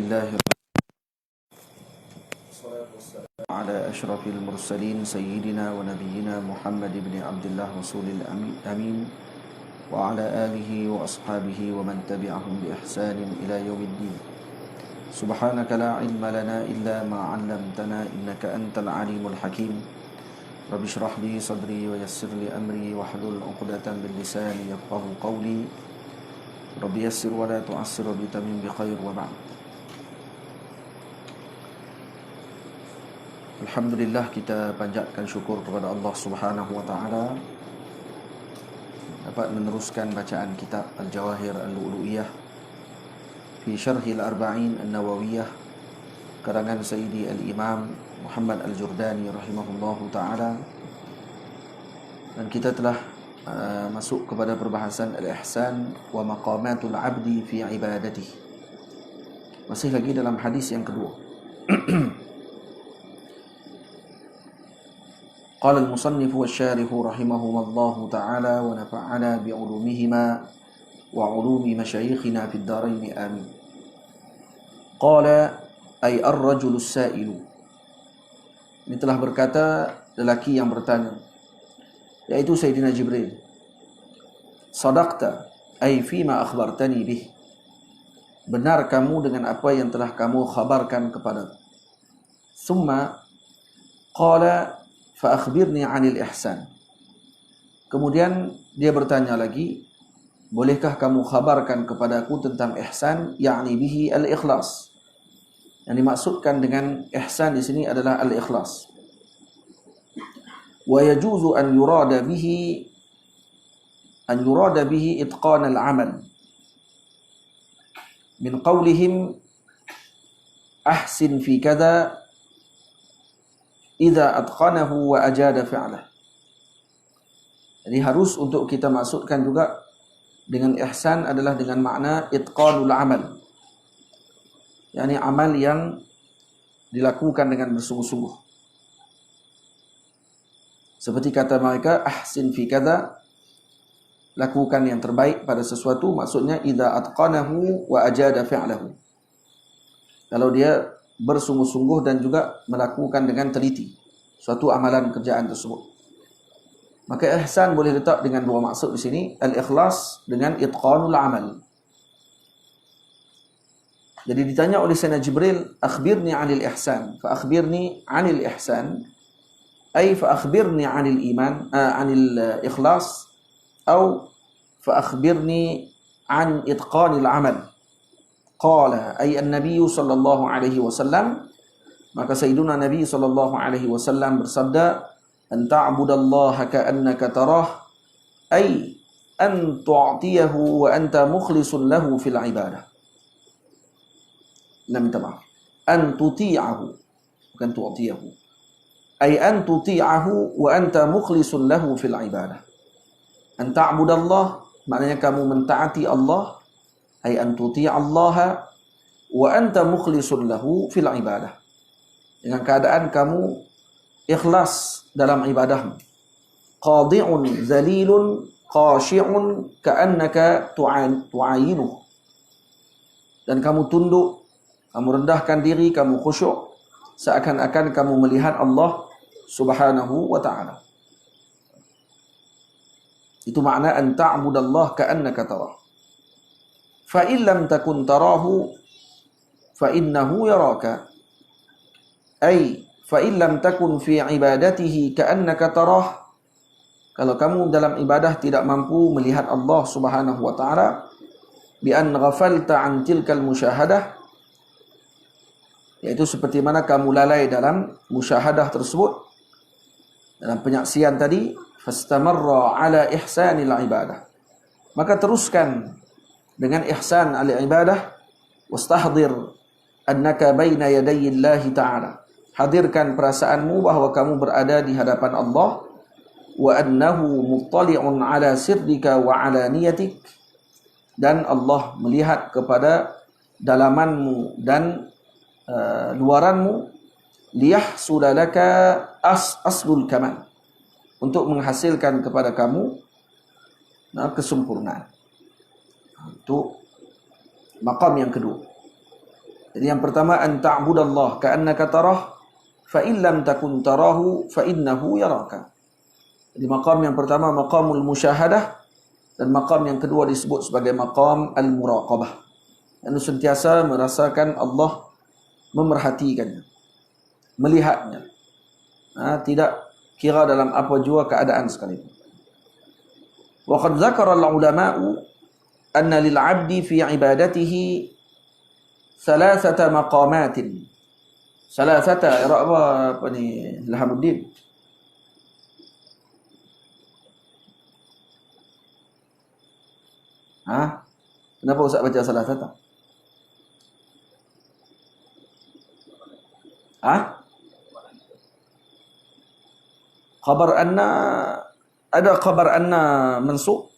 Alhamdulillah ala ashrafil mursalin sayyidina wa nabiyyina Muhammad ibn Abdullah rasulil amin wa ala alihi wa ashabihi wa man tabi'ahum bi ihsanin ila yaumiddin. Subhanaka la ilma lana illa ma 'allamtana innaka antal alimul hakim. Rabbi shrah li sadri wa yassir li amri wa hlul 'uqdatam min lisani yafqahu qawli. Rabbi yassir wa la tu'assir bi tamim bi khair wa ba'd. Alhamdulillah, kita panjatkan syukur kepada Allah Subhanahu wa taala dapat meneruskan bacaan kitab Al-Jawahir Al-Lu'lu'iyah fi Syarh Al-Arba'in An-Nawawiyah karangan Sayyidi Al-Imam Muhammad Al-Jurdani rahimahullahu taala. Dan kita telah masuk kepada perbahasan Al-Ihsan wa maqamatul 'abdi fi ibadatihi. Masih lagi dalam hadis yang kedua. Qala al-musannif wa syarih rahimahumullahu ta'ala wa nafa'ana bi'ulumihima wa 'ulumi masyayikhina fid dharain amin. Qala ay ar-rajulu as-sa'ilu. Ini telah berkata lelaki yang bertanya, yaitu Sayyidina Jibril. Sadaqta ay fima akhbartani bih. Benar kamu dengan apa yang telah kamu khabarkan kepadaku. Summa qala fa akhbirni 'anil ihsan. Kemudian dia bertanya lagi, bolehkah kamu khabarkan kepadaku tentang ihsan, yakni bihi al-ikhlas. Yang dimaksudkan dengan ihsan di sini adalah al-ikhlas. Wa yajuzu an yurada bihi itqan al-amal. Min qawlihim ahsin fi kadha idza atqanahu wa ajada fi'lah. Jadi harus untuk kita maksudkan juga dengan ihsan adalah dengan makna itqanul amal. yakni amal yang dilakukan dengan bersungguh-sungguh. Seperti kata mereka ahsin fi kadza, lakukan yang terbaik pada sesuatu, maksudnya idza atqanahu wa ajada fi'lahu. Kalau dia bersungguh-sungguh dan juga melakukan dengan teliti suatu amalan kerjaan tersebut. Maka ihsan boleh letak dengan dua maksud di sini, al-ikhlas dengan itqanul amal. Jadi ditanya oleh Sayyidina Jibril, akhbirni 'anil ihsan, fa akhbirni 'anil ihsan, ay fa akhbirni 'anil iman, 'anil ikhlas, atau fa akhbirni 'an itqanil amal. Qala ay an-nabiy sallallahu alaihi wasallam, maka sayyiduna Nabi sallallahu alaihi wasallam bersabda, an ta'budallaha ka'annaka tarah, ay an tu'tiyahu wa anta mukhlisun lahu fil ibadah. Minta maaf, an tuti'ahu, bukan tu'tiyahu, ay an tuti'ahu wa anta mukhlisun lahu fil ibadah. An ta'budallah maknanya kamu mentaati Allah, ay an tuti'allaha wa anta mukhlisun lahu fil ibadah, dengan keadaan kamu ikhlas dalam ibadahmu. Qadi'un zalilun khashi'un ka'annaka tu'ayinuh, dan kamu tunduk, kamu rendahkan diri, kamu khusyuk seakan-akan kamu melihat Allah Subhanahu wa ta'ala. Itu makna an ta'budallah ka'annaka tarah. Fa in lam takun tarahu fa innahu yaraka. Ay fa in lam takun fi ibadatihi ka'annaka tarah. Kalau kamu dalam ibadah tidak mampu melihat Allah Subhanahu wa ta'ala, bi an ghafalta an tilkal musyahadah, yaitu seperti mana kamu lalai dalam musyahadah tersebut, dalam penyaksian tadi, fastamarra ala ihsanil ibadah, maka teruskan dengan ihsan al-ibadah, wastahdir annaka baina yadayillahi ta'ala, hadirkan perasaanmu bahwa kamu berada di hadapan Allah, wa annahu muttali'un ala sirrika wa ala niyatik, dan Allah melihat kepada dalamanmu dan luaranmu, liyahsula laka aslul kamal, untuk menghasilkan kepada kamu kesempurnaan. Itu maqam yang kedua. Jadi yang pertama, an ta'budallah ka'annaka tarah fa in lam takun tarahu fa innahu yaraka. Jadi maqam yang pertama maqamul musyahadah, dan maqam yang kedua disebut sebagai maqam al-muraqabah. Yang sentiasa merasakan Allah memerhatikannya, melihatnya. Tidak kira dalam apa jua keadaan sekalipun. Wa qad dzakara al-ulama'u anna lil 'abdi fi ibadatihi salasata maqamatin. Salasata apa ni Ilhamuddin? Kenapa Ustaz baca salasata? Khabar anna, ada khabar anna mansub?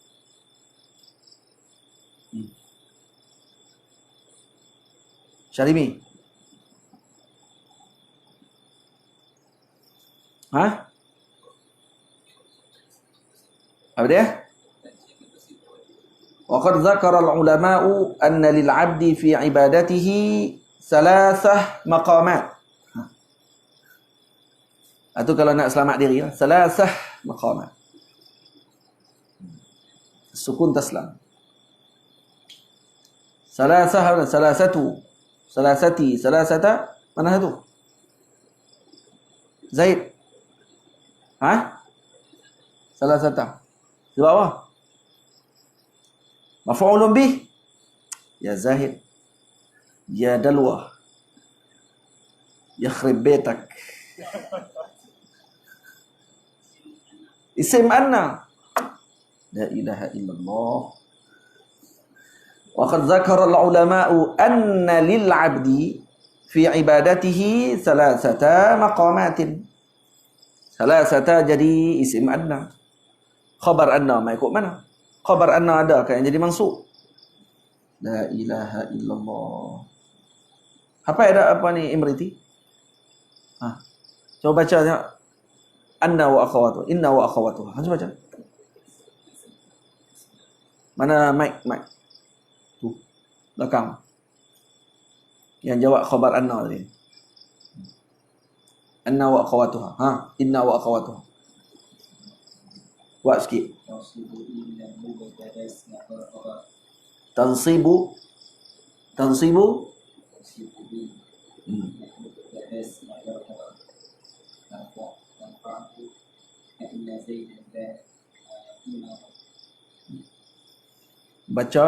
Syarimi? Apa dia? Wa qad dzakara al-ulama'u anna lil 'abdi fi ibadatihi salasah maqamat. Itu kalau nak selamat diri, salasah maqamat. Sukun taslam. Salasah, salasatu, salasati, salasata, mana tu? Zaid. Salasata. Di bawah. Maf'ulun bih. Ya Zahid. Ya Dalwa. Yakhrib betak. Isim anna. La ilaha illallah. Wa qad dzakara al-ulama'u anna lil 'abdi fi ibadatihi salasata maqamatin. Salasata jadi isim anna. Khabar anna mai ikut mana? Khabar anna ada kan yang jadi mansub. La ilaha illallah. Apa ada apa ni Imriti? Coba baca tengok. Anna wa akhawatuh, inna wa akhawatuh. Coba baca. Mana mic? Tu. Belakang. Yang jawab khabar anna tadi. Anna wa akhawatuha. Inna wa akhawatuha. Buat sikit. Tansibu. Baca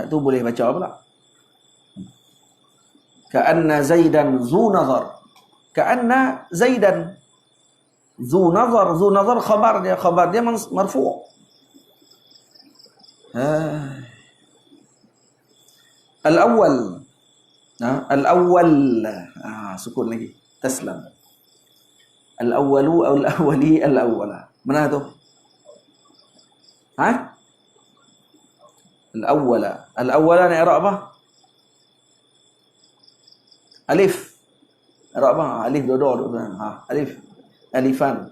itu boleh baca pula. Ka'anna Zaidan zu nazar. Ka'anna Zaidan zu nazar khabar dia marfu'. Al-awwal. Al-awwal. Sukun lagi. Taslam. Al-awwalu atau al-awwali al-awwala. Mana tu? Al-awwala. Al-awwala ni i'rab apa? Alif. I'rab apa? Alif dua. Alif. Alifan.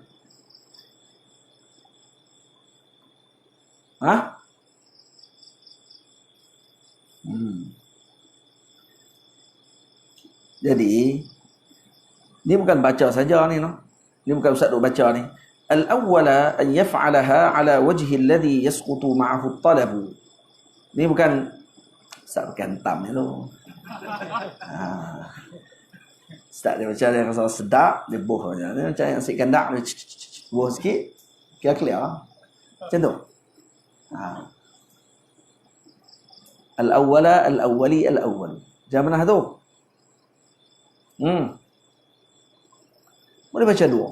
Jadi ni bukan baca saja ni no. Ni bukan ustaz duk baca ni. Al-awwala an yaf'alaha ala wajhi alladhi yasqutu ma'ahu at-talab. Ni bukan ustaz bukan tam ni tu. Ustaz dia baca dia rasa sedap, dia boh aja. Dia macam yang sikit kandak dia boh sikit. Kira clear lah. Macam tu. Al-awwala, al-awwali, al-awwal. Jangan mana tu? Boleh baca dua.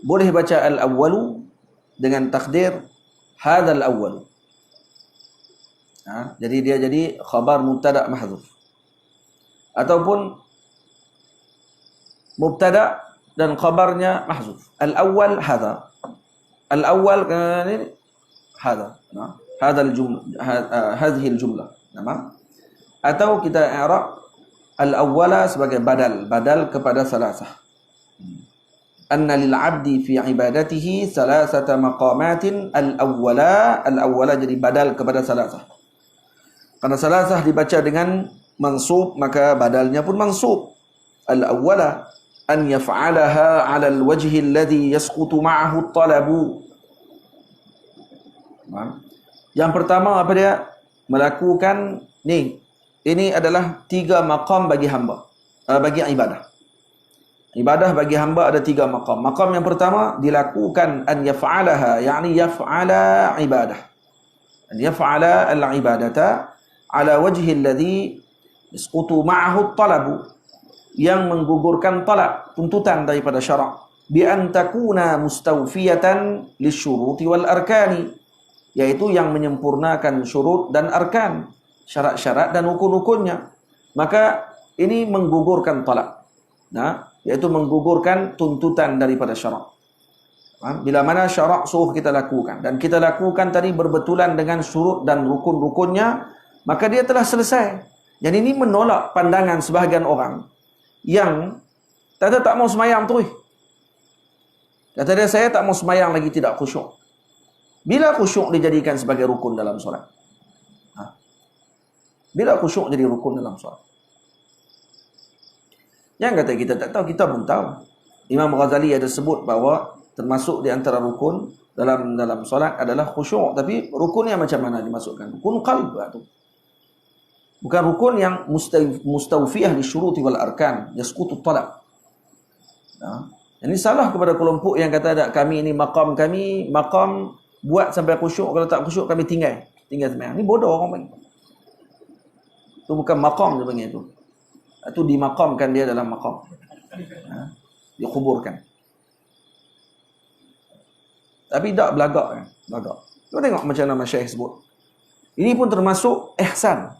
Boleh baca al-awwalu dengan takdir hadzal awwal. Jadi dia jadi khabar mubtada' mahdzuf. Ataupun mubtada' dan khabarnya mahdzuf. Al-awwal hadza. Al-awwal ini hadza. Hadza al-jumlah, hadhihi al-jumlah. Atau kita i'rab al-awwala sebagai badal kepada salasah. Anna lil 'abdi fi ibadatihi salasata maqamatin al-awwala jadi badal kepada salasah. Karena salasah dibaca dengan mansub, maka badalnya pun mansub. Al-awwala an yaf'alaha 'ala al-wajhi alladhi yasqutu ma'ahu at-talabu. Yang pertama apa dia? Melakukan ni. Ini adalah 3 maqam bagi hamba, bagi ibadah. Ibadah bagi hamba ada 3 maqam. Maqam yang pertama dilakukan an yaf'alaha, yakni yaf'ala ibadah. An yaf'ala al-ibadata ala wajhi alladhi yasqutu ma'ahu at-talabu, yang menggugurkan talab, tuntutan daripada syarak, bi an takuna mustawfiyatan lisyuruti wal arkani, yaitu yang menyempurnakan syurut dan arkan, syarat-syarat dan rukun-rukunnya. Maka ini menggugurkan talab, yaitu menggugurkan tuntutan daripada syarak. Bila mana syarak suruh kita lakukan, dan kita lakukan tadi berbetulan dengan syurut dan rukun-rukunnya, maka dia telah selesai. Dan ini menolak pandangan sebahagian orang yang kata tak mau semayang terus. Kata dia, saya tak mau semayang lagi tidak khusyuk. Bila khusyuk dijadikan sebagai rukun dalam solat? Bila khusyuk jadi rukun dalam solat? Yang kata kita tak tahu, kita pun tahu. Imam Ghazali ada sebut bahawa termasuk di antara rukun dalam solat adalah khusyuk. Tapi rukunnya macam mana dimasukkan? Rukun qalb tu. Bukan rukun yang mustawfiyah li syuruti wal arkan, yasqutu talab. Ini salah kepada kelompok yang kata ada kami ini maqam buat sampai khusyuk, kalau tak khusyuk kami tinggal semayang. Ini bodoh orang panggil. Itu bukan maqam dia panggil itu. Itu dimaqamkan dia dalam maqam. Dikuburkan. Tapi tak belagak. Kita tengok macam mana Syekh sebut. Ini pun termasuk ihsan,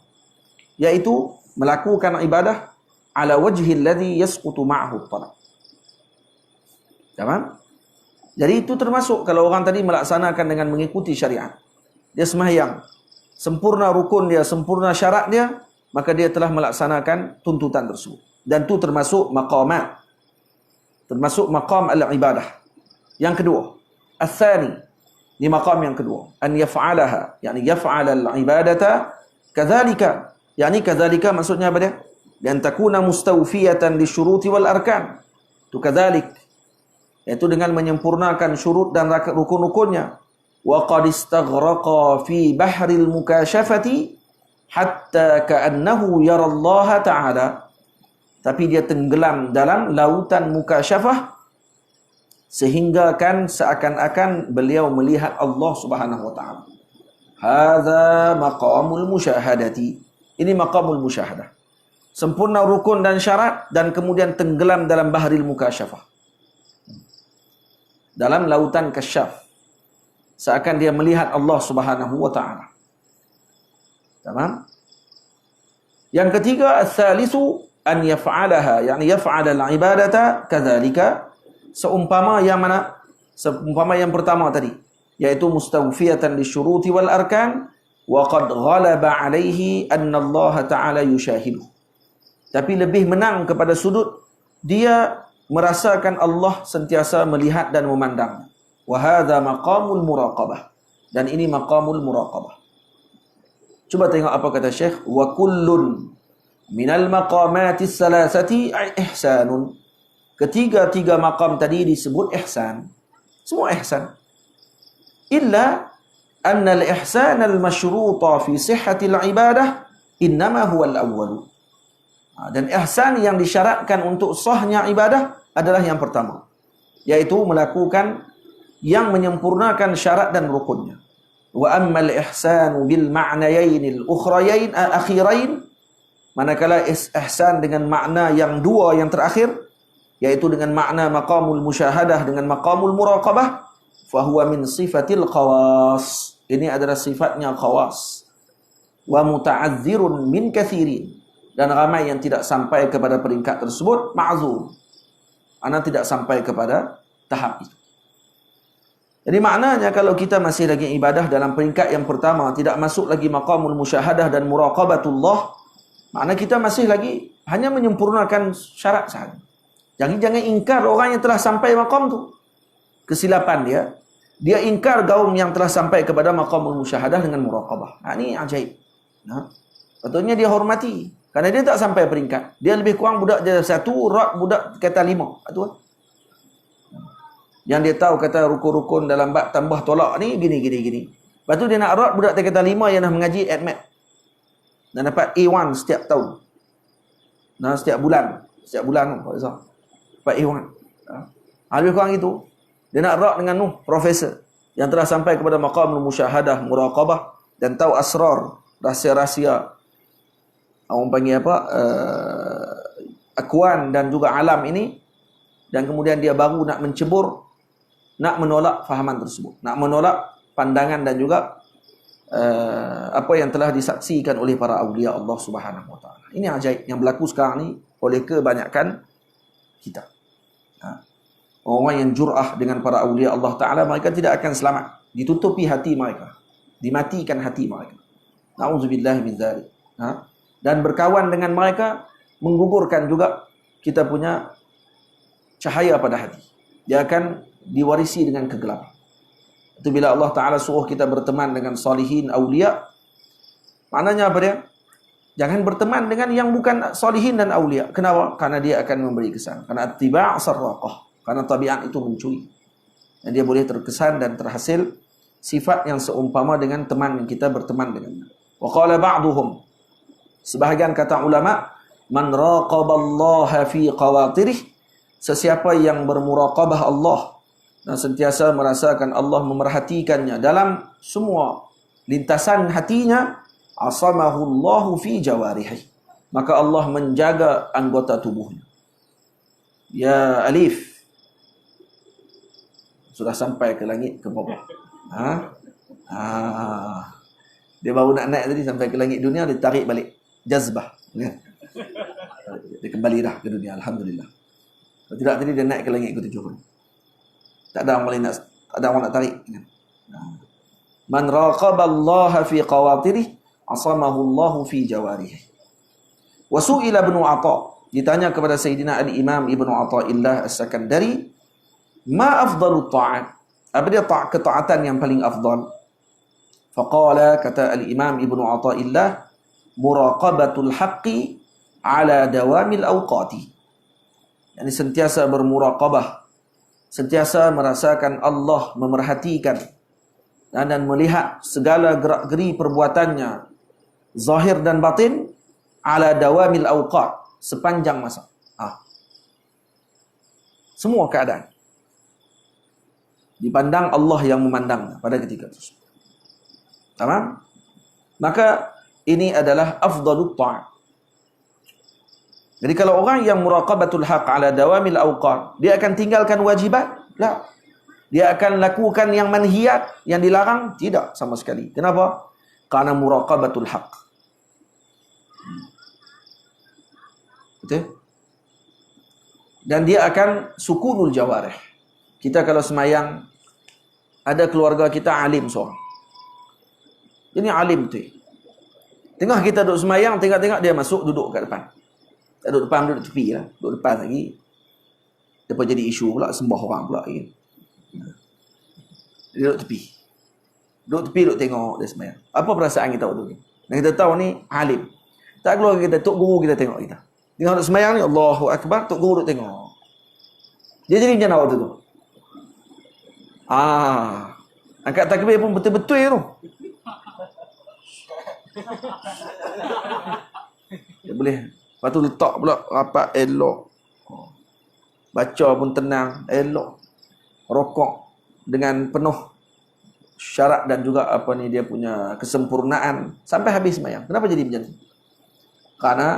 iaitu melakukan ibadah ala wajhi alladhi yasqutu ma'ahu at-talab. Faham? Jadi itu termasuk kalau orang tadi melaksanakan dengan mengikuti syariat. Dia sembahyang, sempurna rukun dia, sempurna syarat dia, maka dia telah melaksanakan tuntutan tersebut. Dan itu termasuk maqamat. Termasuk maqam al-ibadah. Yang kedua, al-thani, di maqam yang kedua, an yaf'alaha, yakni yaf'ala al-ibadata kadzalika. Yakni kadzalika maksudnya apa dia? Dan takuna mustawfiyatan li syuruti wal arkan. Itu kadzalik, yaitu dengan menyempurnakan syurut dan rukun-rukunnya. Wa qad istaghraqa fi bahril mukasyafati hatta ka'annahu yara Allah Ta'ala. Tapi dia tenggelam dalam lautan mukasyafah sehingga kan seakan-akan beliau melihat Allah Subhanahu wa taala. Hadza maqamul musyahadati. Ini maqamul musyahadah. Sempurna rukun dan syarat dan kemudian tenggelam dalam bahril mukasyafah. Dalam lautan kasyaf, seakan dia melihat Allah Subhanahu wa taala. Tamam? Yang ketiga, ats-tsalitsu an yaf'alaha, yakni yaf'ala al-ibadata kadzalika, seumpama yang mana? Seumpama yang pertama tadi, yaitu mustawfiyatan lisyuruti wal arkan wa qad ghalaba alaihi anna Allah taala yushahidu. Tapi lebih menang kepada sudut dia merasakan Allah sentiasa melihat dan memandang. Wa hadza maqamul muraqabah. Dan ini maqamul muraqabah. Coba tengok apa kata Syekh. Wa kullun minal maqamatis salasati ihsanun. Ketiga-tiga maqam tadi disebut ihsan. Semua ihsan. Illa anna al-ihsan al-mashruta fi sihhatil ibadah innama huwa al-awwal. Dan ihsan yang disyaratkan untuk sahnya ibadah adalah yang pertama, yaitu melakukan yang menyempurnakan syarat dan rukunnya. Wa ammal ihsanu bil ma'nayain al-ukhrayain akhirain, manakala ihsan dengan makna yang dua yang terakhir, yaitu dengan makna maqamul musyahadah dengan maqamul muraqabah, fa huwa min sifatil khawas. Ini adalah sifatnya khawas. Wa muta'adzirun min kathirin, dan ramai yang tidak sampai kepada peringkat tersebut ma'zur. Ana tidak sampai kepada tahap itu. Jadi maknanya kalau kita masih lagi ibadah dalam peringkat yang pertama, tidak masuk lagi maqamul musyahadah dan muraqabatullah, makna kita masih lagi hanya menyempurnakan syarat sahaja. Jangan ingkar orang yang telah sampai maqam tu. Kesilapan dia. Dia ingkar kaum yang telah sampai kepada maqamul musyahadah dengan muraqabah. Ini ajaib. Patutnya dia hormati. Kerana dia tak sampai peringkat. Dia lebih kurang budak dia 1, rod budak kata 5. Itu kan. Yang dia tahu kata rukun-rukun dalam bab tambah tolak ni gini. Lepas tu dia nak rod budak kata 5 yang dah mengaji ADMAT. Dan dapat A1 setiap tahun. Nah, setiap bulan Pak Izzah. Dapat A1. Lebih kurang itu. Dia nak rod dengan profesor yang telah sampai kepada maqamul musyahadah, muraqabah dan tahu asrar, rahsia-rahsia. Orang panggil apa? Akuan dan juga alam ini. Dan kemudian dia baru nak mencebur, nak menolak fahaman tersebut. Nak menolak pandangan dan juga apa yang telah disaksikan oleh para awliya Allah Subhanahu wa taala. Ini ajaib yang berlaku sekarang ni oleh kebanyakan kita. Orang yang jur'ah dengan para awliya Allah taala, mereka tidak akan selamat. Ditutupi hati mereka, dimatikan hati mereka. Nauzubillahi min dzalik. Dan berkawan dengan mereka menggugurkan juga kita punya cahaya pada hati. Dia akan diwarisi dengan kegelapan. Itu bila Allah Ta'ala suruh kita berteman dengan salihin, awliya. Maknanya apa dia? Jangan berteman dengan yang bukan salihin dan awliya. Kenapa? Karena dia akan memberi kesan. Karena attiba' sarraqah. Karena tabiat itu mencuri. Dan dia boleh terkesan dan terhasil sifat yang seumpama dengan teman yang kita berteman dengannya. Wa qala ba'duhum. Sebahagian kata ulama, man raqaballaha fi qawatirih. Sesiapa yang bermuraqabah Allah dan sentiasa merasakan Allah memerhatikannya dalam semua lintasan hatinya, asamahullahu fi jawarihih. Maka Allah menjaga anggota tubuhnya. Ya Alif. Sudah sampai ke langit ke bawah. Dia baru nak naik tadi sampai ke langit dunia, dia tarik balik. Jazbah. Dia kembali dah ke dunia. Alhamdulillah. Kalau tidak tadi dia naik ke langit ke 7. Tak ada orang nak tarik. Man raqaballaha fi qawatirih asamahu Allahu fi jawarih. Wa su'ila Ibnu Atha, ditanya kepada Sayyidina Al-Imam Ibnu Atha'illah As-Sakandari, ma afdalut ta'at? Apa dia ketaatan yang paling afdal? Faqala, kata Al-Imam Ibnu Atha'illah, muraqabatul haqqi ala dawamil awqati. Yani sentiasa bermuraqabah, sentiasa merasakan Allah memerhatikan dan melihat segala gerak-geri perbuatannya, zahir dan batin, ala dawamil awqat, sepanjang masa. Semua keadaan dipandang Allah yang memandangnya pada ketika tersebut. Tamam? Maka ini adalah afdalut ta'at. Jadi kalau orang yang muraqabatul haq ala dawamil awqat, dia akan tinggalkan wajibat? Tak. Dia akan lakukan yang manhiyat, yang dilarang? Tidak sama sekali. Kenapa? Karena muraqabatul haq. Betul? Dan dia akan sukunul jawarih. Kita kalau semayang, ada keluarga kita alim seorang. Ini alim tu. Tengah kita duduk semayang, tengok-tengok dia masuk duduk kat depan. Tak duduk depan, duduk tepi lah. Duduk depan lagi. Lepas jadi isu pula, sembah orang pula lagi. Dia duduk tepi. Duduk tepi, duduk tengok dia semayang. Apa perasaan kita waktu ni? Dan kita tahu ni alim. Tak keluar kita, tok guru kita tengok kita. Tengok duduk semayang ni, Allahu Akbar, tok guru duduk tengok. Dia jadi macam mana waktu tu? Angkat takbir pun betul-betul tu. Dia boleh. Lepas tu letak pula rapat elok. Baca pun tenang, elok. Rokok dengan penuh syarat dan juga dia punya kesempurnaan sampai habis sembahyang. Kenapa jadi macam tu? Karena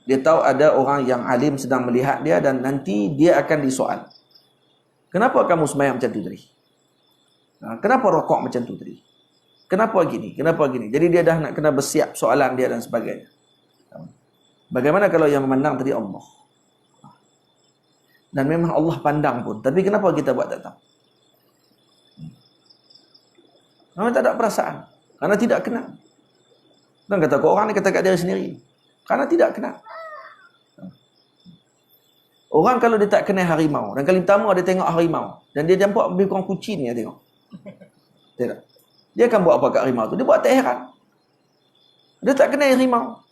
dia tahu ada orang yang alim sedang melihat dia dan nanti dia akan disoal. Kenapa kamu sembahyang macam tu tadi? Kenapa rokok macam tu tadi? Kenapa gini? Kenapa gini? Jadi dia dah nak kena bersiap soalan dia dan sebagainya. Bagaimana kalau yang memandang tadi Allah? Dan memang Allah pandang pun. Tapi kenapa kita buat tak tahu? Memang tak ada perasaan. Karena tidak kenal. Dan kata orang ni kata kat diri sendiri. Karena tidak kenal. Orang kalau dia tak kenal harimau, dan kali pertama dia tengok harimau, dan dia nampak lebih kurang kucing dia tengok. Tidak. Dia akan buat apa kat harimau tu? Dia buat tak heran. Dia tak kenal harimau.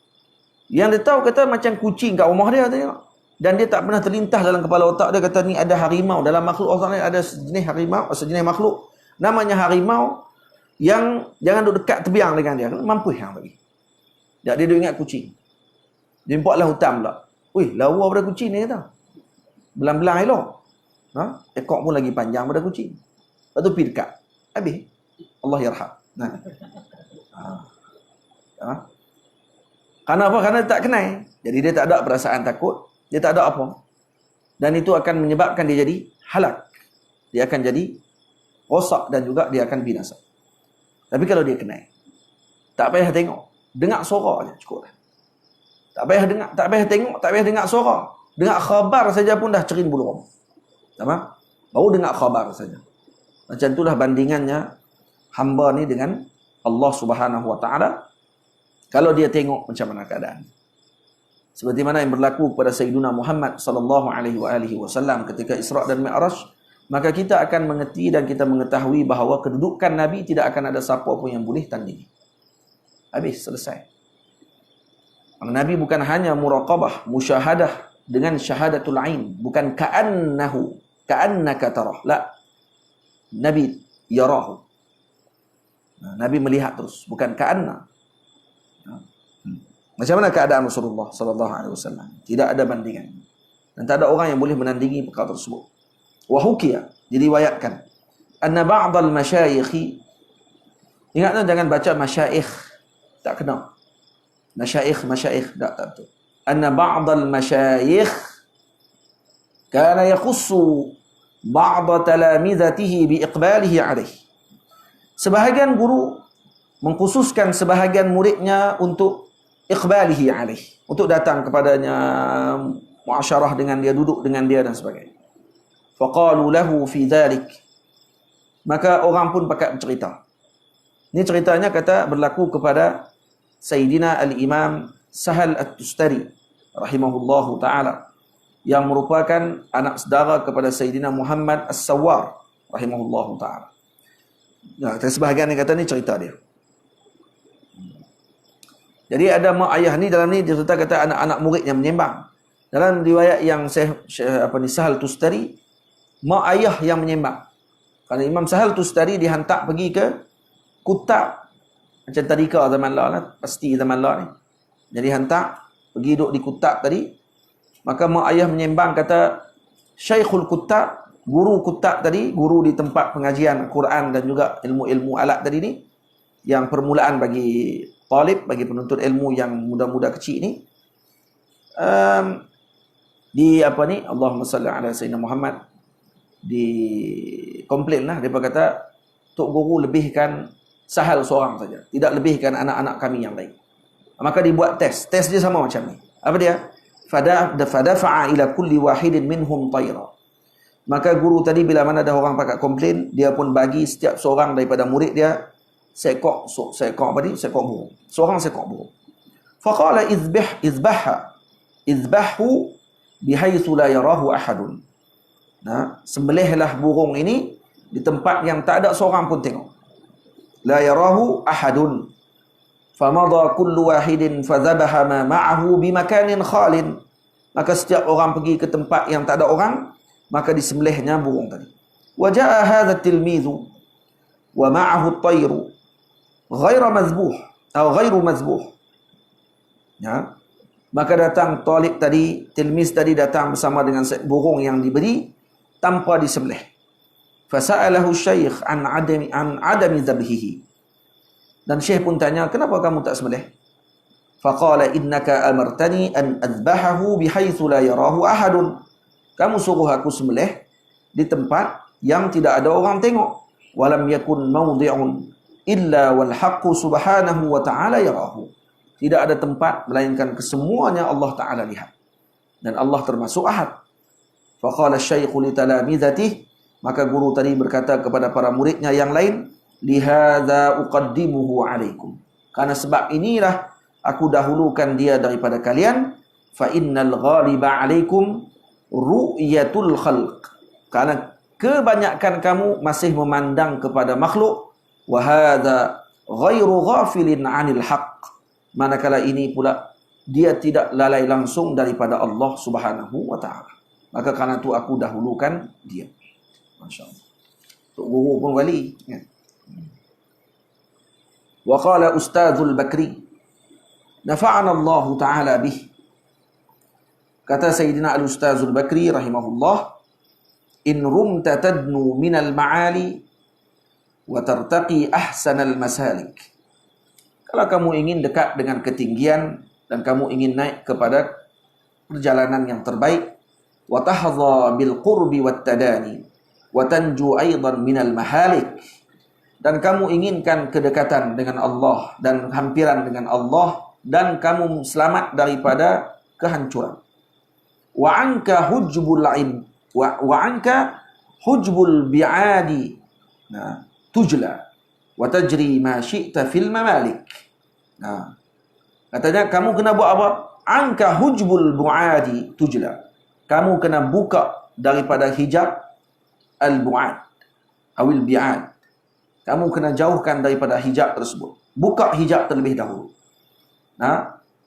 Yang dia tahu kata macam kucing kat rumah dia tengok. Dan dia tak pernah terlintas dalam kepala otak dia kata ni ada harimau dalam makhluk Allah ni, ada sejenis harimau, sejenis makhluk namanya harimau yang jangan duduk dekat tebiang dengan dia. Mampu yang bagi. Dia ingat kucing. Dia nampaklah hutan pula. Wih, lawa pada kucing ni kata. Belang-belang elok. Ha? Ekor pun lagi panjang pada kucing. Lepas tu pergi dekat. Habis. Allah yarham. Nah. Ha? Kerana apa? Kerana tak kenal. Jadi dia tak ada perasaan takut. Dia tak ada apa. Dan itu akan menyebabkan dia jadi halak. Dia akan jadi rosak dan juga dia akan binasa. Tapi kalau dia kenal, tak payah tengok. Dengar suara je cukup dah. Tak payah dengar, tak payah tengok, tak payah dengar suara. Dengar khabar saja pun dah cerin bulu roma. Apa? Baru dengar khabar saja. Macam itulah bandingannya hamba ni dengan Allah Subhanahu Wa Taala. Kalau dia tengok macam mana keadaan. Seperti mana yang berlaku kepada Sayyidina Muhammad sallallahu alaihi wasallam ketika Isra' dan Mi'raj, maka kita akan mengerti dan kita mengetahui bahawa kedudukan Nabi tidak akan ada siapa pun yang boleh tandingi. Habis, selesai. Nabi bukan hanya muraqabah, musyahadah dengan syahadatul ain, bukan ka'annahu, ka'annaka tarah. La. Nabi yarahu. Nabi melihat terus, bukan ka'anna. Macam mana keadaan Rasulullah sallallahu alaihi wasallam? Tidak ada bandingan. Dan tak ada orang yang boleh menandingi perkara tersebut. Wa hukiya, diriwayatkan anna ba'dal masyayikh, ingatlah jangan baca masyayikh, tak kena. Masyayikh tak betul. Anna ba'dal masyayikh kana yakhussu ba'd talamizatihi bi iqbalihi alaihi. Sebahagian guru mengkhususkan sebahagian muridnya untuk iqbalihi alaihi, untuk datang kepadanya, muasyarah dengan dia, duduk dengan dia dan sebagainya. Faqalu lahu fi dhalik, maka orang pun pakat bercerita. Ini ceritanya kata berlaku kepada Sayyidina Al-Imam Sahal At-Tustari rahimahullahu ta'ala, yang merupakan anak saudara kepada Sayyidina Muhammad As-Sawwar rahimahullahu ta'ala. Nah, sebahagian yang kata ni cerita dia. Jadi ada mak ayah ni, dalam ni dia kata anak-anak murid yang menyembang. Dalam riwayat yang Sahal Tustari, mak ayah yang menyembang. Kerana Imam Sahal Tustari dihantar pergi ke Kutab, macam tadika zaman lah, pasti zaman lah ni. Jadi hantar pergi duduk di Kutab tadi. Maka mak ayah menyembang, kata Syekhul Kutab, guru Kutab tadi, guru di tempat pengajian Quran dan juga ilmu-ilmu alat tadi ni, yang permulaan bagi talib, bagi penuntut ilmu yang muda-muda kecil ni, di apa ni, Allahumma salli ala Sayyidina Muhammad, di komplain lah, dia kata Tok Guru lebihkan Sahal seorang saja, tidak lebihkan anak-anak kami yang lain. Maka dibuat tes dia sama macam ni. Apa dia? Fadafa'a ila kulli wahidin minhum tayra. Maka guru tadi bila mana ada orang pakat komplain, dia pun bagi setiap seorang daripada murid dia seekor burung. Seorang seekor burung. Faqala izbahu bihaitsu la yarahu ahadun. Nah, sembelihlah burung ini di tempat yang tak ada seorang pun tengok. La yarahu ahadun. Famada kullu wahidin fadhabaha ma ma'ahu bimakanin khalin. Maka setiap orang pergi ke tempat yang tak ada orang, maka disembelihnya burung tadi. Wa jaa hadha at-tilmizu wa ma'ahu at-tayru ghairu mazbuh. Ya. Maka datang talib tadi, tilmiz tadi datang bersama dengan burung yang diberi tanpa disembelih. Fasa'alahu syekh an adami dhabhihi. Dan syekh pun tanya, kenapa kamu tak sembelih? Faqala innaka amartani an adbahahu bihaitsu la yarahu ahadun. Kamu suruh aku sembelih di tempat yang tidak ada orang tengok. Walam yakun mawdi'un illa wal haqqu subhanahu wa ta'ala yarahu. Tidak ada tempat melainkan kesemuanya Allah Ta'ala lihat. Dan Allah termasuk ahad. Faqala syaikhu li talamizatihi, maka guru tadi berkata kepada para muridnya yang lain, lihadza uqaddimuhu alaikum. Karena sebab inilah aku dahulukan dia daripada kalian. Fa innal ghaliba alaikum ru'yatul khalq. Karena kebanyakan kamu masih memandang kepada makhluk. Wa hadza ghairu ghafilin 'anil haqq. Manakala ini pula dia tidak lalai langsung daripada Allah Subhanahu wa taala. Maka kerana itu aku dahulukan dia. Masya-Allah. Tok guru pun wali, ya. Wa qala Ustazul Bakri nafa'ana Allah taala bih. Kata Sayyidina Al-Ustazul Bakri rahimahullah, in rumta tadnu minal ma'ali wa tartaqi ahsanal masalik. Kalau kamu ingin dekat dengan ketinggian dan kamu ingin naik kepada perjalanan yang terbaik, wa tahdha bil qurbi wat tadani wa tanju aidan minal mahalik, dan kamu inginkan kedekatan dengan Allah dan hampiran dengan Allah, dan kamu selamat daripada kehancuran. Wa anka hujbul aib wa anka hujbul bi'adi tujla wa tajri ma syi'ta fil mamalik. Katanya kamu kena buat apa? Anka hujbul bu'adi tujla. Kamu kena buka daripada hijab al-bu'ad awil bi'ad. Kamu kena jauhkan daripada hijab tersebut. Buka hijab terlebih dahulu.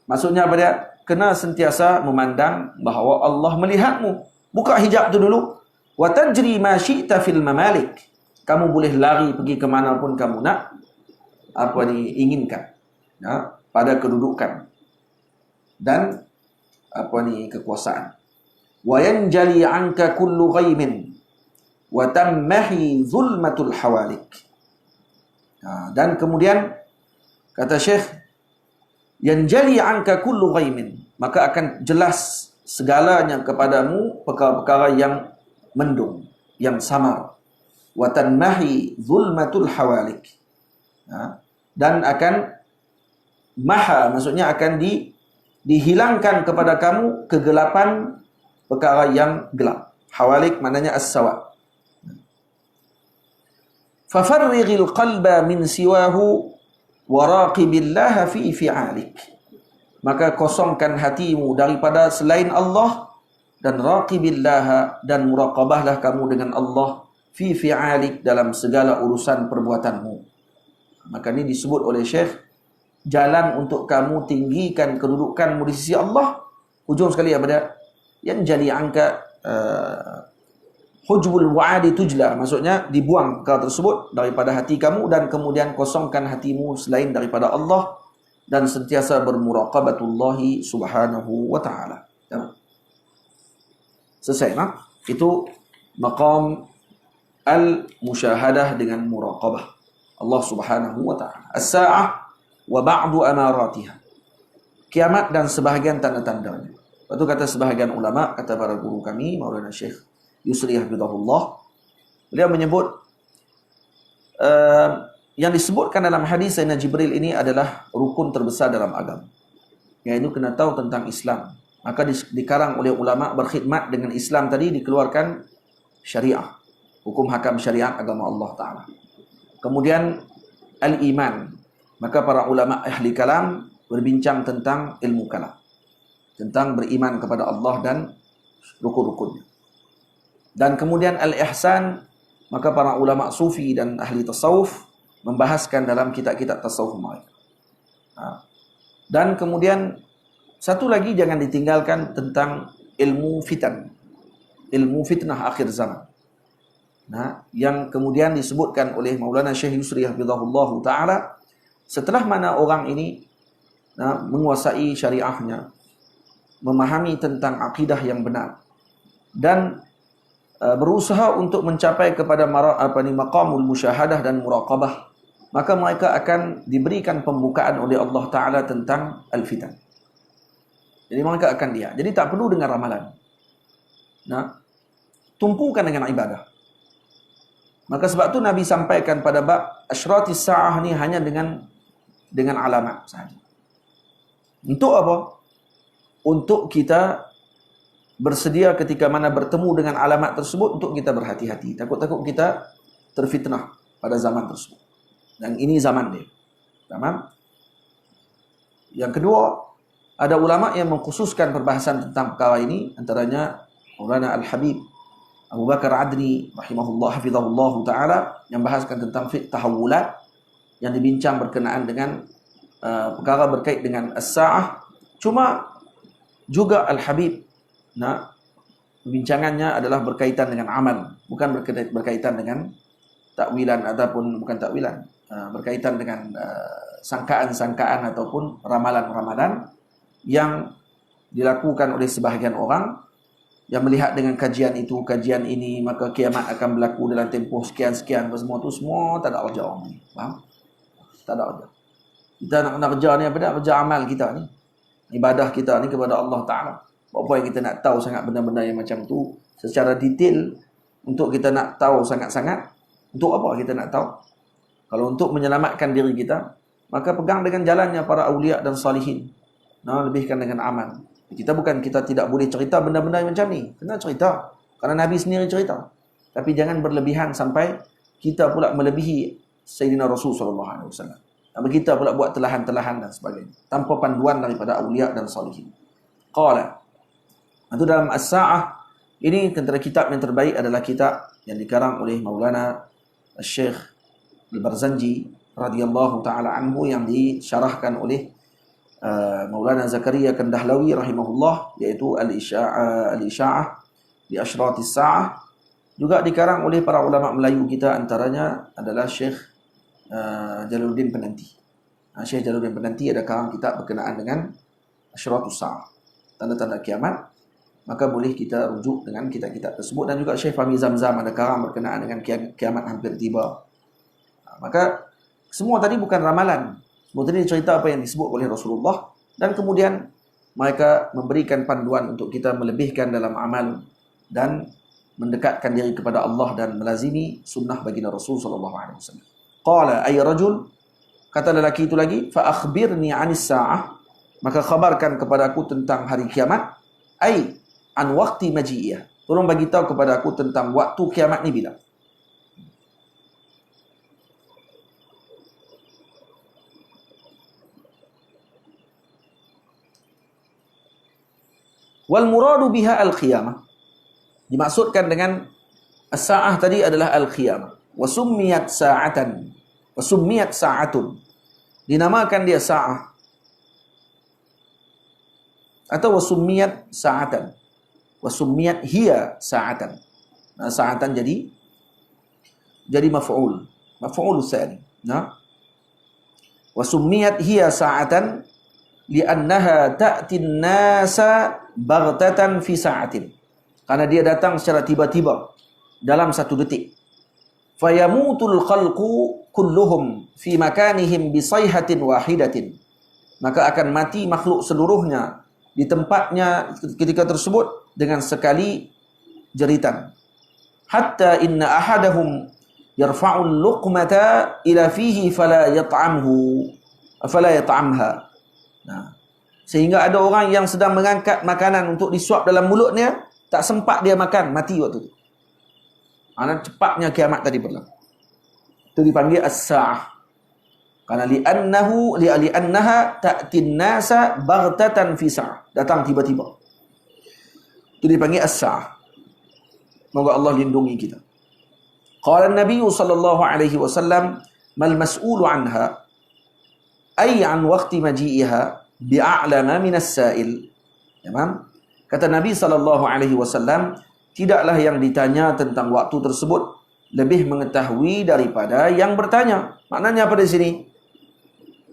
Maksudnya apa dia? Kena sentiasa memandang bahawa Allah melihatmu. Buka hijab tu dulu. Wa tajri ma syi'ta fil mamalik. Kamu boleh lari pergi ke mana pun kamu nak, inginkan, pada kedudukan dan kekuasaan. Wa yanjali anka kullu ghaimin wa tammahi zulmatul hawalik. Dan kemudian kata Syekh, yanjali anka kullu ghaimin, maka akan jelas segalanya kepadamu perkara-perkara yang mendung, yang samar. Wa tanmahi zulmatul hawalik. Dan akan maha, maksudnya akan dihilangkan kepada kamu kegelapan perkara yang gelap. Hawalik maknanya as-sawa. Fafarrighil qalba min siwahu wa raqibillaha fi fi'alik. Maka kosongkan hatimu daripada selain Allah, dan raqibillaha, dan muraqabahlah kamu dengan Allah fi fi'alik, dalam segala urusan perbuatanmu. Maka ini disebut oleh Syekh jalan untuk kamu tinggikan kedudukanmu di sisi Allah. Hujung sekali apa dia? Yang jadi angka hujbul wa'adi tujla, maksudnya dibuang perkara tersebut daripada hati kamu, dan kemudian kosongkan hatimu selain daripada Allah, dan sentiasa bermuraqabatullahi subhanahu wa ta'ala. Selesai, itu maqam al-musyahadah dengan muraqabah Allah subhanahu wa ta'ala. As-sa'ah wa ba'du amaratiha. Kiamat dan sebahagian tanda-tandanya. Lepas itu kata sebahagian ulama, kata para guru kami, Maulana Syekh Yusri Hafizahullah, beliau menyebut yang disebutkan dalam hadis Sayyidina Jibril ini adalah rukun terbesar dalam agama. Yaitu kena tahu tentang Islam. Maka dikarang oleh ulama berkhidmat dengan Islam tadi, dikeluarkan syariah, hukum hakam syariat agama Allah Ta'ala. Kemudian al-iman, maka para ulama ahli kalam berbincang tentang ilmu kalam, tentang beriman kepada Allah dan rukun-rukunnya. Dan kemudian al-ihsan, maka para ulama sufi dan ahli tasawuf membahaskan dalam kitab-kitab tasawuf mereka. Dan kemudian satu lagi jangan ditinggalkan tentang ilmu fitan, ilmu fitnah akhir zaman. Yang kemudian disebutkan oleh Maulana Syekh Yusri Hafizahullah Ta'ala, setelah mana orang ini menguasai syariahnya, memahami tentang akidah yang benar, dan berusaha untuk mencapai kepada maqamul musyahadah dan muraqabah, maka mereka akan diberikan pembukaan oleh Allah Ta'ala tentang al-fitan. Jadi mereka akan lihat. Jadi tak perlu dengan ramalan. Tumpukan dengan ibadah. Maka sebab tu Nabi sampaikan pada bab asyratis sa'ah ni hanya dengan alamat sahaja. Untuk apa? Untuk kita bersedia ketika mana bertemu dengan alamat tersebut, untuk kita berhati-hati. Takut-takut kita terfitnah pada zaman tersebut. Dan ini zaman dia. Tamam? Yang kedua, ada ulama yang mengkhususkan perbahasan tentang perkara ini, antaranya Maulana Al-Habib Abu Bakar Adni rahimahullah hafizahullah ta'ala, yang bahaskan tentang fiqh tahawulat, yang dibincang berkenaan dengan perkara berkait dengan as-sa'ah Cuma juga Al-Habib, perbincangannya adalah berkaitan dengan amal, bukan berkaitan dengan takwilan ataupun bukan takwilan, berkaitan dengan sangkaan-sangkaan ataupun ramalan-ramalan yang dilakukan oleh sebahagian orang yang melihat dengan kajian itu, kajian ini, maka kiamat akan berlaku dalam tempoh sekian-sekian, semua tu semua tak ada kerja orang ni. Faham? Tak ada kerja. Kita nak kerja ni apa dah? Kerja amal kita ni. Ibadah kita ni kepada Allah Ta'ala. Apa yang kita nak tahu sangat benda-benda yang macam tu secara detail, untuk kita nak tahu sangat-sangat, untuk apa kita nak tahu? Kalau untuk menyelamatkan diri kita, maka pegang dengan jalannya para awliya dan salihin. Lebihkan dengan amal. Kita tidak boleh cerita benda-benda yang macam ni. Kena cerita. Kerana Nabi sendiri cerita. Tapi jangan berlebihan sampai kita pula melebihi Sayyidina Rasul SAW. Sampai kita pula buat telahan-telahan dan sebagainya. Tanpa panduan daripada awliya dan salihin. Qala. Itu dalam As-Sa'ah. Ini antara kitab yang terbaik adalah kitab yang dikarang oleh Maulana Syekh Al-Barzanji radhiyallahu ta'ala anhu, yang disyarahkan oleh Maulana Zakaria Kandahlawi rahimahullah, iaitu Al-Isya'ah di Ashratis Sa'ah. Juga dikarang oleh para ulama Melayu kita, antaranya adalah Syekh Jalaluddin Penanti. Syekh Jalaluddin Penanti ada karang kitab berkenaan dengan Ashratus Sa'ah, tanda-tanda kiamat. Maka boleh kita rujuk dengan kitab-kitab tersebut. Dan juga Syekh Fahmi Zamzam ada karang berkenaan dengan kiamat hampir tiba. Maka semua tadi bukan ramalan. Semua tadi cerita apa yang disebut oleh Rasulullah. Dan kemudian mereka memberikan panduan untuk kita melebihkan dalam amal dan mendekatkan diri kepada Allah dan melazimi sunnah baginda Rasul SAW. Qala ay rajul, kata lelaki itu lagi, fa akhbirni 'anis sa'ah, maka khabarkan kepada aku tentang hari kiamat. Ai an waqti maji'iyah, tolong bagi tahu kepada aku tentang waktu kiamat ni bila. Wal muradu biha al-qiyamah, dimaksudkan dengan as-sa'ah tadi adalah al-qiyamah. Wa summiyat sa'atan, wa summiyat sa'atun, dinamakan dia sa'ah, atau wa summiyat sa'atan, wa summiyat hiya sa'atan. Sa'atan jadi maf'ul tsani. Wa summiyat hiya sa'atan li'annaha ta'ti an-nasa baghtatan fi sa'atin, karena dia datang secara tiba-tiba dalam satu detik. Fayamutul khalqu kulluhum fi makanihim bi sayhatin wahidatin, maka akan mati makhluk seluruhnya di tempatnya ketika tersebut dengan sekali jeritan. Hatta inna ahadahum yarfa'ul luqmata ila fihi fala yat'amha. Sehingga ada orang yang sedang mengangkat makanan untuk disuap dalam mulutnya, tak sempat dia makan, mati waktu itu. Cepatnya kiamat tadi berlaku. Itu dipanggil as-sa'ah. Karena li'annaha ta'tin nasa baghtatan fi sa'ah, datang tiba-tiba. Itu dipanggil as-sa'ah. Moga Allah lindungi kita. Qala an-nabiy sallallahu alaihi wasallam mal mas'ulu anha ay an waqti maji'iha bi'a'lama min as-sa'il. Tamam? Kata Nabi sallallahu alaihi wasallam, tidaklah yang ditanya tentang waktu tersebut lebih mengetahui daripada yang bertanya. Maknanya apa di sini?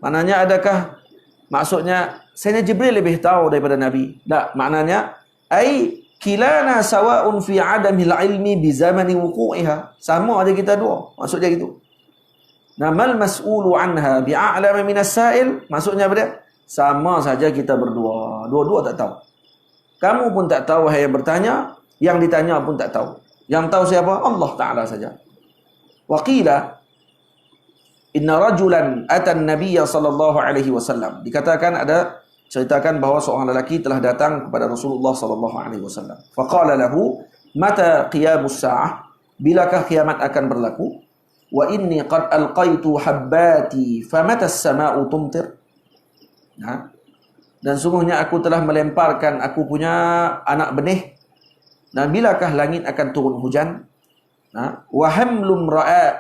Maknanya adakah maksudnya Sayyidina Jibril lebih tahu daripada Nabi? Tak, maknanya ai kilana sawa'un fi 'adamil ilmi bi zamani wuqu'iha. Sama aja kita dua. Maksudnya gitu. Namal mas'ulu anha bi'a'lama min as-sa'il, maksudnya apa dia? Sama saja kita berdua. Dua-dua tak tahu. Kamu pun tak tahu, hai yang bertanya, yang ditanya pun tak tahu. Yang tahu siapa? Allah Ta'ala saja. Wa qila inna rajulan atan nabiyya sallallahu alaihi wasallam. Dikatakan ada, ceritakan bahawa seorang lelaki telah datang kepada Rasulullah sallallahu alaihi wasallam. Faqala lahu, mata qiyamus sa'ah? Bilakah kiamat akan berlaku? Wa inni qad alqaitu habbati famata as-sama'u tumtir. Dan sungguhnya aku telah melemparkan aku punya anak benih, dan bilakah langit akan turun hujan? Wa hamlum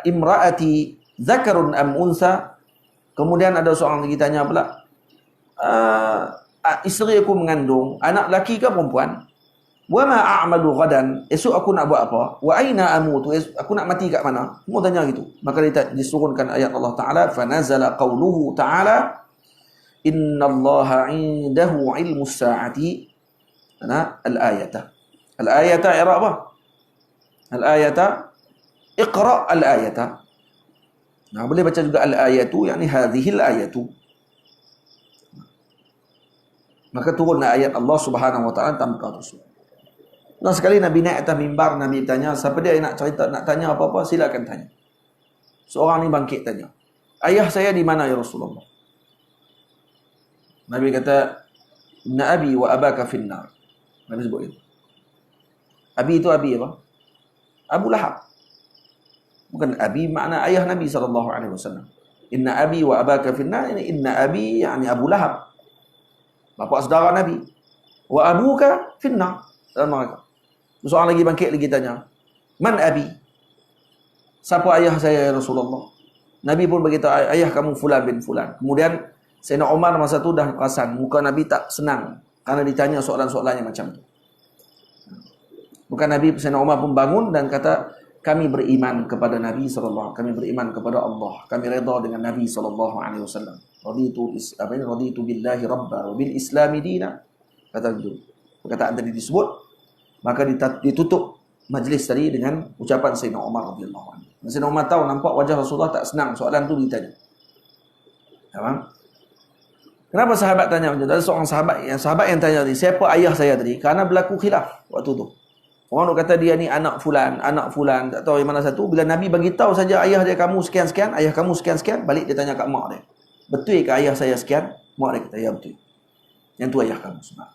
imraati zakarun am unsa. Kemudian ada seorang lagi tanya pula, isteri aku mengandung anak lelaki ke perempuan? Wa ma a'malu ghadan, esok aku nak buat apa? Wa aina amutu, aku nak mati kat mana? Semua tanya gitu. Maka disurunkan ayat Allah Taala, fa nazala qauluhu ta'ala, innallaha 'indahu 'ilmus sa'ati. Al-ayata. Al-ayata i'rab apa? Al-ayata iqra al-ayata. Nah, boleh baca juga al-ayatu, yakni hadhil ayatu. Maka turunlah ayat Allah Subhanahu wa taala tanpa Rasul. Nah, sekali Nabi naik atas mimbar, Nabi tanya, siapa dia nak cerita, nak tanya apa-apa, silakan tanya. Seorang ni bangkit tanya, ayah saya di mana ya Rasulullah? Nabi kata, inna abi wa abaka finnar. Nabi sebut itu. Abi itu abi apa? Abu Lahab. Bukan abi makna ayah Nabi SAW. Inna abi wa abaka finnar, ini inna abi yani Abu Lahab, bapa saudara Nabi. Wa abuka finnar, dalam mereka. Seorang lagi bangkit lagi tanya, man abi? Siapa ayah saya ya Rasulullah? Nabi pun berkata, ayah kamu fulan bin fulan. Kemudian Sayyidina Umar masa tu dah perasan muka Nabi tak senang karena ditanya soalan-soalannya macam tu. Bukan Nabi, Sayyidina Umar pun bangun dan kata, kami beriman kepada Nabi SAW, kami beriman kepada Allah, kami redha dengan Nabi SAW. Raditu billahi rabba wa bil islami dina. Kata itu. Perkataan tadi disebut. Maka ditutup majlis tadi dengan ucapan Sayyidina Umar radhiyallahu anhu. Sayyidina Umar tahu, nampak wajah Rasulullah tak senang, soalan tu ditanya. Faham? Kenapa sahabat tanya macam tu? Ada seorang sahabat yang tanya tadi, siapa ayah saya tadi? Kerana berlaku khilaf waktu tu. Orang nak kata dia ni anak fulan, tak tahu yang mana satu. Bila Nabi bagi tahu saja ayah dia kamu sekian-sekian, ayah kamu sekian-sekian, balik dia tanya kat mak dia. Betul ke ayah saya sekian? Mak dia kata, ya betul. Yang tu ayah kamu sebab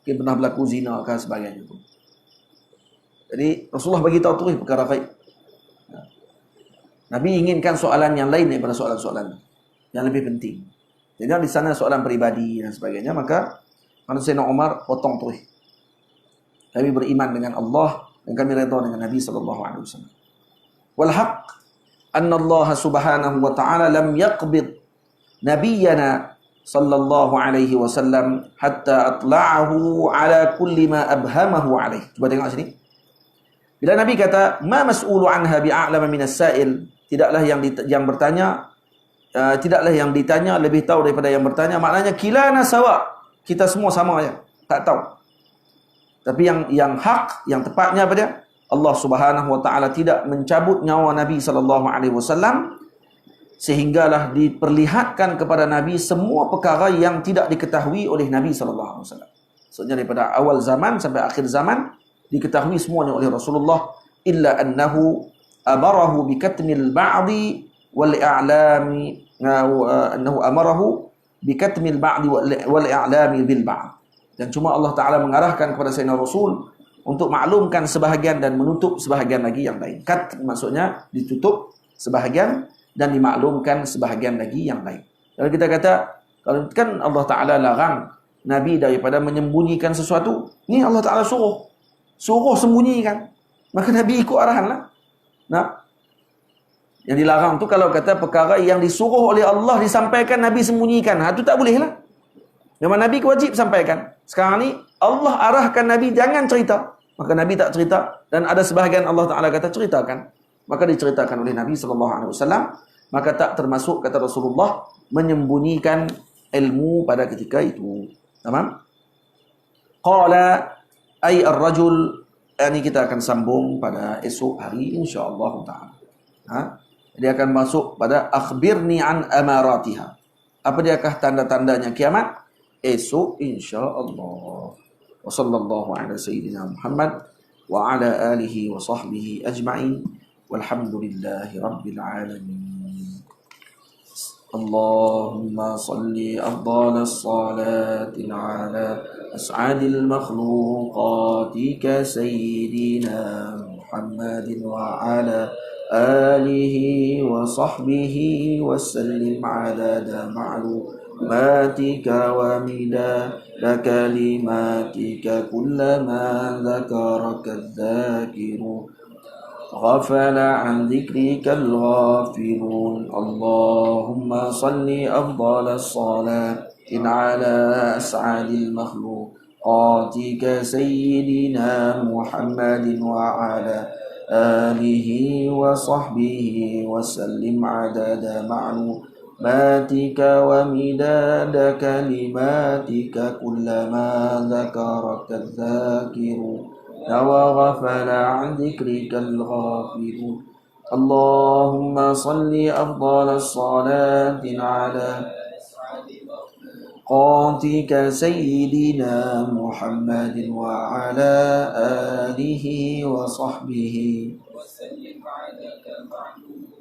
mungkin pernah berlaku zina kan sebagainya tu. Jadi Rasulullah bagi tahu terus perkara baik. Nabi inginkan soalan yang lain daripada soalan-soalan yang lebih penting. Jadi di sana soalan peribadi dan sebagainya, maka Sayyidina Umar potong terus. Kami beriman dengan Allah dan kami redha dengan Nabi sallallahu alaihi wasallam. Wal haqq anna Allah subhanahu wa ta'ala lam yaqbid nabiyyana sallallahu alaihi wasallam hatta atla'ahu ala kulli ma abhamahu alaihi. Cuba tengok sini. Bila Nabi kata ma mas'ulu anha bi'a'lama minas sa'il, tidaklah yang bertanya tidaklah yang ditanya lebih tahu daripada yang bertanya, maknanya kilana sawa, kita semua sama aja, tak tahu. Tapi yang hak, yang tepatnya apa dia? Allah Subhanahu wa taala tidak mencabut nyawa Nabi sallallahu alaihi wasallam sehinggalah diperlihatkan kepada Nabi semua perkara yang tidak diketahui oleh Nabi sallallahu alaihi wasallam. Maksudnya daripada awal zaman sampai akhir zaman diketahui semuanya oleh Rasulullah, illa annahu amarahu bikatmil ba'di wal i'lami, annahu amarahu bikatmil ba'di wal i'lami bil ba'd. Dan cuma Allah Taala mengarahkan kepada Sayyidina Rasul untuk maklumkan sebahagian dan menutup sebahagian lagi yang lain. Kat maksudnya ditutup sebahagian dan dimaklumkan sebahagian lagi yang lain. Kalau kita kata, kalau kan Allah Ta'ala larang Nabi daripada menyembunyikan sesuatu, ni Allah Ta'ala suruh sembunyikan, maka Nabi ikut arahan lah. Nah, yang dilarang tu kalau kata perkara yang disuruh oleh Allah disampaikan, Nabi sembunyikan, itu tak boleh lah. Memang Nabi wajib sampaikan. Sekarang ni Allah arahkan Nabi jangan cerita, maka Nabi tak cerita, dan ada sebahagian Allah Ta'ala kata ceritakan, maka diceritakan oleh Nabi SAW. Maka tak termasuk, kata Rasulullah, menyembunyikan ilmu pada ketika itu. Tamam? Qala ay ar-rajul, ini kita akan sambung pada esok hari insya-Allah taala. Dia akan masuk pada akhbirni an amaratiha. Apa diakah tanda-tandanya kiamat? Esok insya-Allah. Wa sallallahu ala sayyidina Muhammad wa ala alihi wa sahbihi ajma'in. Walhamdulillahi rabbil alamin. اللهم صل أفضل الصلاة على أسعد المخلوقات كسيدنا محمد وعلى آله وصحبه وسلم عدد معلوماتك ومداد كلماتك كلما ذكرك الذاكرون غفل عن ذكرك الغافلون اللهم صل أفضل الصلاة على أسعد المخلوقات كسيدنا محمد وعلى آله وصحبه وسلم عدد معلوماتك ومداد كلماتك كلما ذكرك الذاكرون وغفل عن ذكرك الغافلون اللهم صل أفضل الصلاة على قاتك سيدنا محمد وعلى آله وصحبه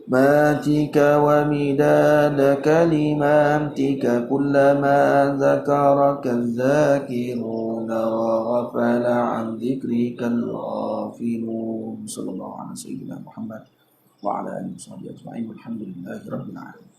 ماتك ومداد كلماتك كلما ذكرك الذاكرون وغفل عن ذكرك الغافلون صلى الله على سيدنا محمد وعلى آله وصحبه أجمعين والحمد لله رب العالمين.